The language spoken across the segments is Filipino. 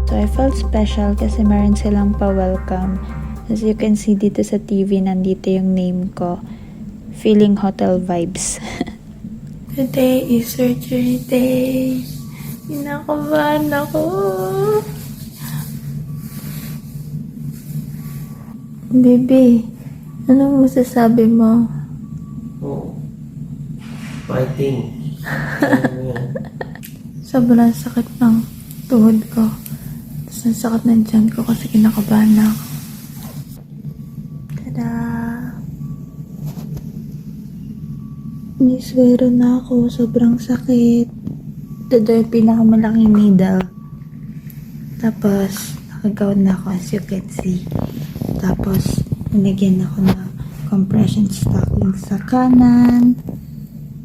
So I felt special kasi meron silang pa-welcome. As you can see dito sa TV, nandito yung name ko. Feeling hotel vibes. Today is surgery day. Kinakabahan ako. Baby, anong masasabi mo? Oo. Fighting. Sobrang sakit ng tuhod ko. Tapos ang sakit ng tiyan ko kasi kinakabahan na ako. Tada! Niswero na ako. Sobrang sakit. Ito yung pinakamalaking needle. Tapos, nakagawad na ako as you can see. Tapos, nilagyan ako ng compression stocking sa kanan.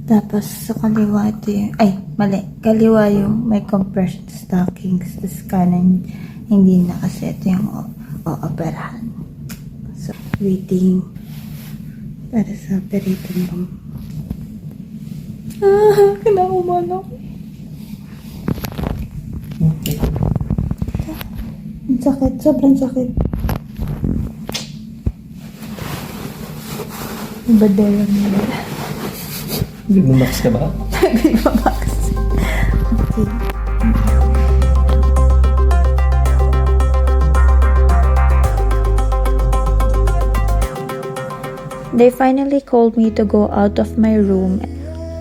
Tapos, sa kaliwa ito yung, ay, mali. Kaliwa yung may compression stockings. Tapos, kanan, hindi na kasi ito yung o-operahan. So, waiting para sa operating room. Kinakuman ako. Okay. Ang sakit. Sobrang sakit. Ibadal lang nila. Bibumax ka ba? Bibumax. Okay. They finally called me to go out of my room.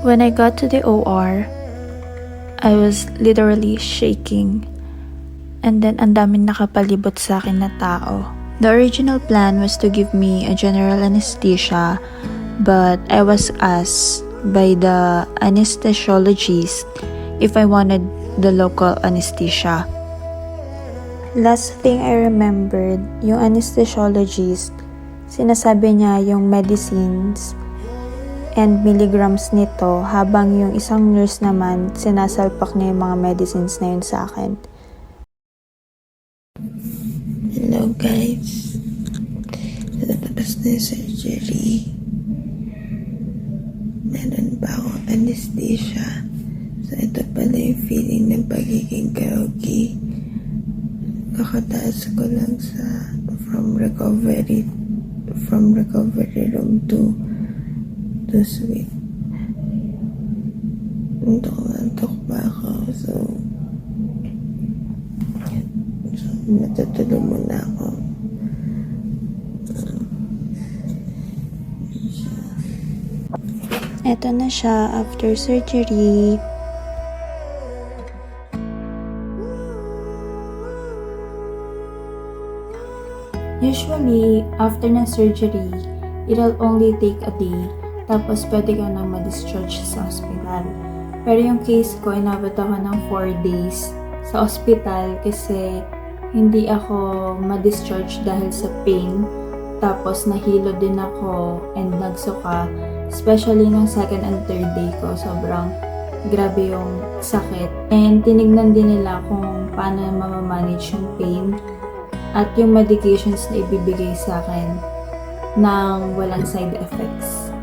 When I got to the OR, I was literally shaking. And then, ang daming nakapalibot sa akin na tao. The original plan was to give me a general anesthesia, but I was asked by the anesthesiologist if I wanted the local anesthesia. Last thing I remembered, yung anesthesiologist, sinasabi niya yung medicines and milligrams nito, habang yung isang nurse naman, sinasalpak niya yung mga medicines na yun sa akin. Hello guys. Tapos na yung surgery. Meron ba akong anesthesia? So ito pala yung feeling ng pagiging groggy. Kakataas ko lang from recovery room to suite. Antok pa ako. So matutulog muna ako. Eto na siya after surgery. Usually, after na surgery, it'll only take a day. Tapos, pwede ka nang ma-discharge sa hospital. Pero yung case ko, inabot ako ng 4 days sa hospital kasi hindi ako ma-discharge dahil sa pain. Tapos, nahilo din ako and nagsuka. Especially nung second and third day ko, sobrang grabe yung sakit. And tinignan din nila kung paano mamamanage yung pain at yung medications na ibibigay sa akin nang walang side effects.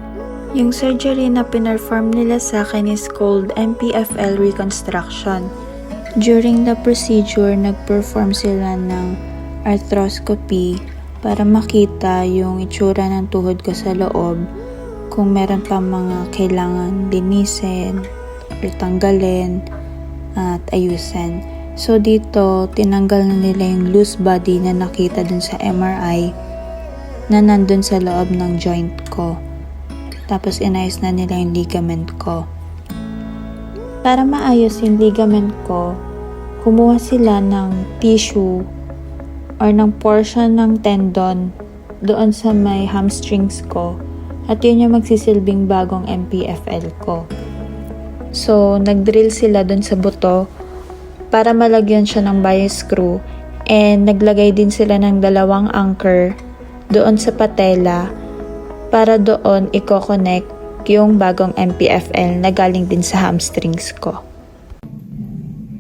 Yung surgery na pinarform nila sa akin is called MPFL reconstruction. During the procedure, nag-perform sila ng arthroscopy para makita yung itsura ng tuhod ko sa loob, kung meron pa mga kailangan linisin or tanggalin at ayusin. So dito, tinanggal na nila yung loose body na nakita dun sa MRI na nandun sa loob ng joint ko. Tapos inayos na nila yung ligament ko. Para maayos yung ligament ko, kumuha sila ng tissue or ng portion ng tendon doon sa may hamstrings ko. At yun yung magsisilbing bagong MPFL ko. So, nag-drill sila dun sa buto para malagyan siya ng bias screw, and naglagay din sila ng 2 anchor doon sa patela para doon i-connect yung bagong MPFL na galing din sa hamstrings ko.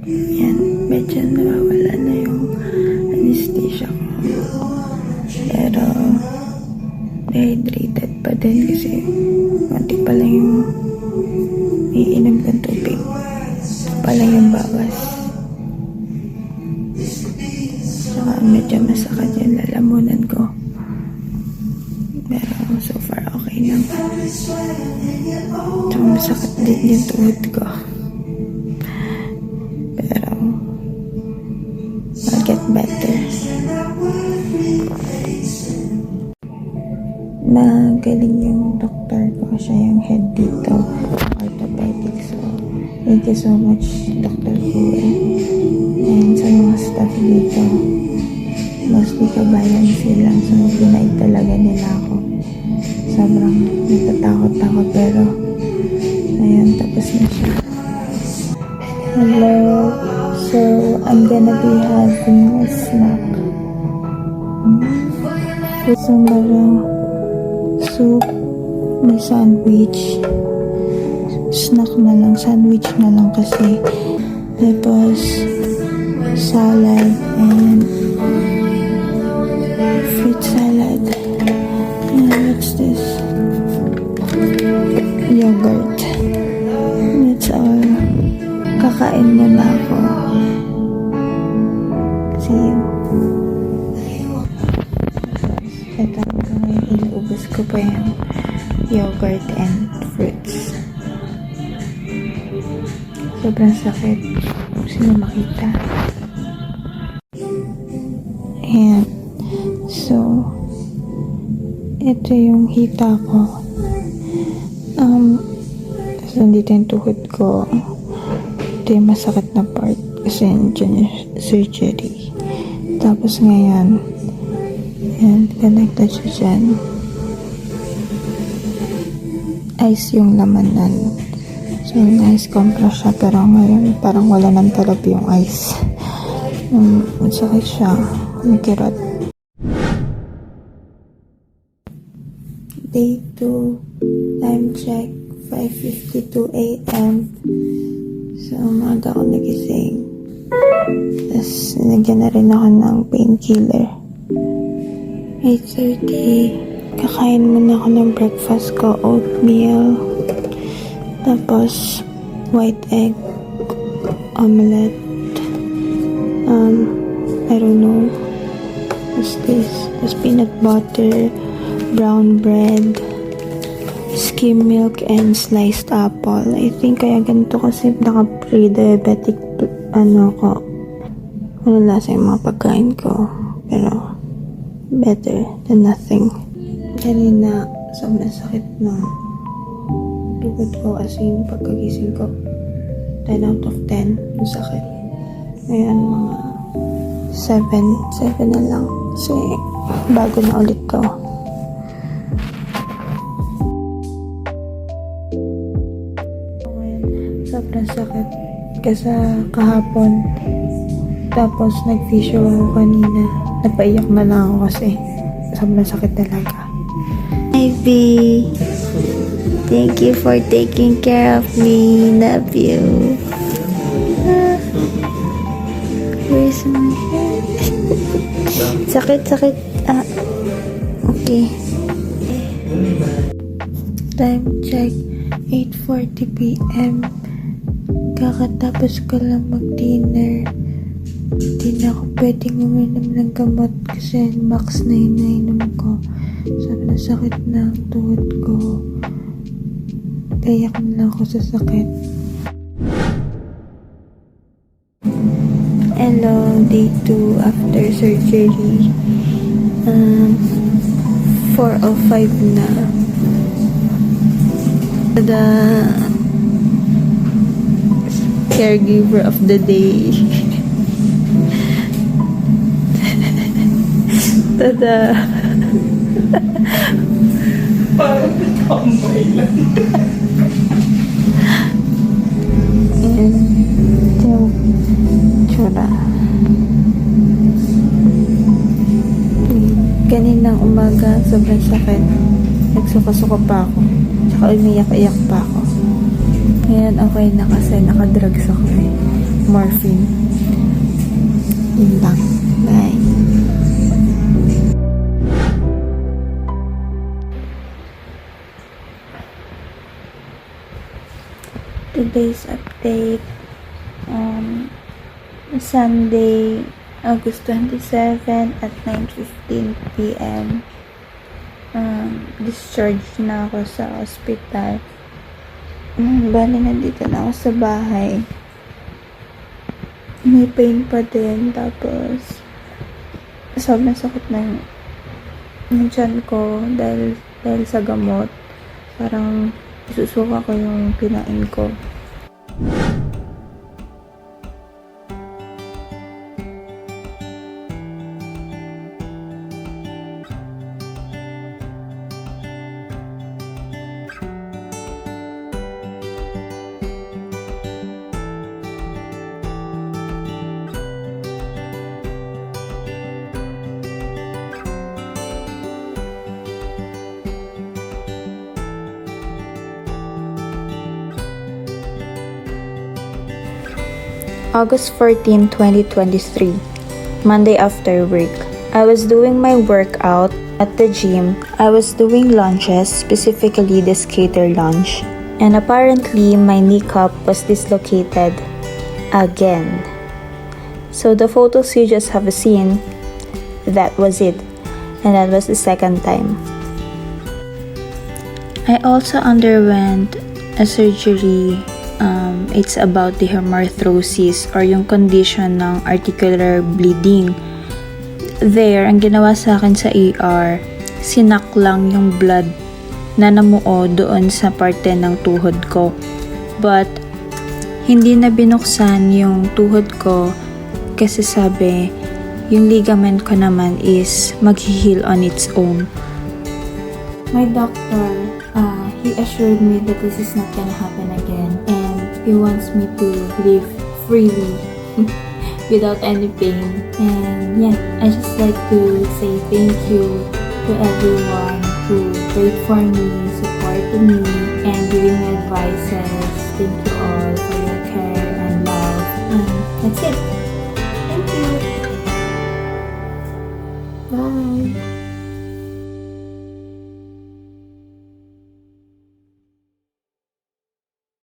Yan, medyo nawawala na yung anesthesia ko. Pero dehydrated pa din kasi konti pa lang yung iinom ng tubig. Pa lang yung bawas. medyo masakit yung lalamunan ko. Pero so far okay lang. Tsaka masakit din yung tuhod ko. Pero I'll get better. Magaling yung doktor ko. Siya yung head dito. Orthopedic. So, thank you so much, Dr. Kuya. And sa mga staff dito. Mostly kabayan silang. So, pinaig talaga nila ako. Sobrang natatakot-takot. Pero, ayun, tapos na siya. Hello. So, I'm gonna be having a snack. So, merong soup, may sandwich. Snack na lang, sandwich na lang kasi. Tapos, salad and fruit salad. And what's this? Yogurt. That's all. Kakain muna ako. See you. Ito ngayon, inuubos ko pa yung yogurt and fruits. Sobrang sakit. Sino makita? Ayan. So, ito yung hita ko. So, dito yung tuhod ko. Ito yung masakit na part kasi dyan yung surgery. Tapos ngayon, ayan, connected siya dyan. Ice yung lamanan. So, ice compress siya. Pero ngayon, parang wala nang talab yung ice. Masakit siya. Nakirot. Day 2. Time check. 5:52 a.m. So, umaga ako nagising. Tapos, nilagyan na rin ako ng painkiller. 8:30. Kakain muna ako ng breakfast ko. Oatmeal. Tapos, white egg. Omelette. I don't know. What's this? Tapos, peanut butter. Brown bread. Skim milk and sliced apple. I think kaya ganito kasi naka-pre-diabetic ko. Wala lasa yung mga pagkain ko. Pero, better than nothing. Kanina, sobrang sakit ng tuhod ko as in pagkagising ko. 10 out of 10 yung sakit. Ngayon, mga 7 na lang. Kasi, bago na ulit to. Sobrang sakit kasi kahapon. Tapos nag-physio ako kanina. Napaiyak na lang ako kasi sobrang sakit talaga. Ivy, thank you for taking care of me. Love you. Where's my head? Sakit. Okay. Time check. 8:40 p.m. Kakatapos ko lang mag-dinner. Hindi na ako pwedeng uminom ng gamot kasi max na yun nainom ko. Sobrang sakit na ang tuhod ko. Kayak na lang ako sa sakit. Hello, day 2 after surgery. 4:05 na. The caregiver of the day. Tada! Parang tambay lang. Ayan. Ito yung tsura. Kaninang umaga, sobrang sakit. Nagsuka-suka pa ako. Tsaka umiyak-iyak pa ako. Ngayon okay na kasi nakadrugs ako eh. Morphine. Yun lang. Bye. Today's update. Sunday August 27 at 9:15 p.m. Discharged na ako sa ospital. Bali, nandito na ako sa bahay. May pain pa din. Tapos, sobrang sakit ng tiyan ko dahil sa gamot. Parang isusuka ko yung kinain ko. August 14, 2023, Monday after work. I was doing my workout at the gym. I was doing lunges, specifically the skater lunge. And apparently, my kneecap was dislocated again. So the photos you just have seen, that was it. And that was the second time. I also underwent a surgery. It's about the hemarthrosis or yung condition ng articular bleeding. There, ang ginawa sa akin sa ER, sinak lang yung blood na namuo doon sa parte ng tuhod ko. But, hindi na binuksan yung tuhod ko kasi sabi, yung ligament ko naman is mag-heal on its own. My doctor, he assured me that this is not gonna happen again, and he wants me to live freely without any pain. And yeah, I just like to say thank you to everyone who prayed for me, supported me, and giving me advices. Thank you all for your care and love. And that's it.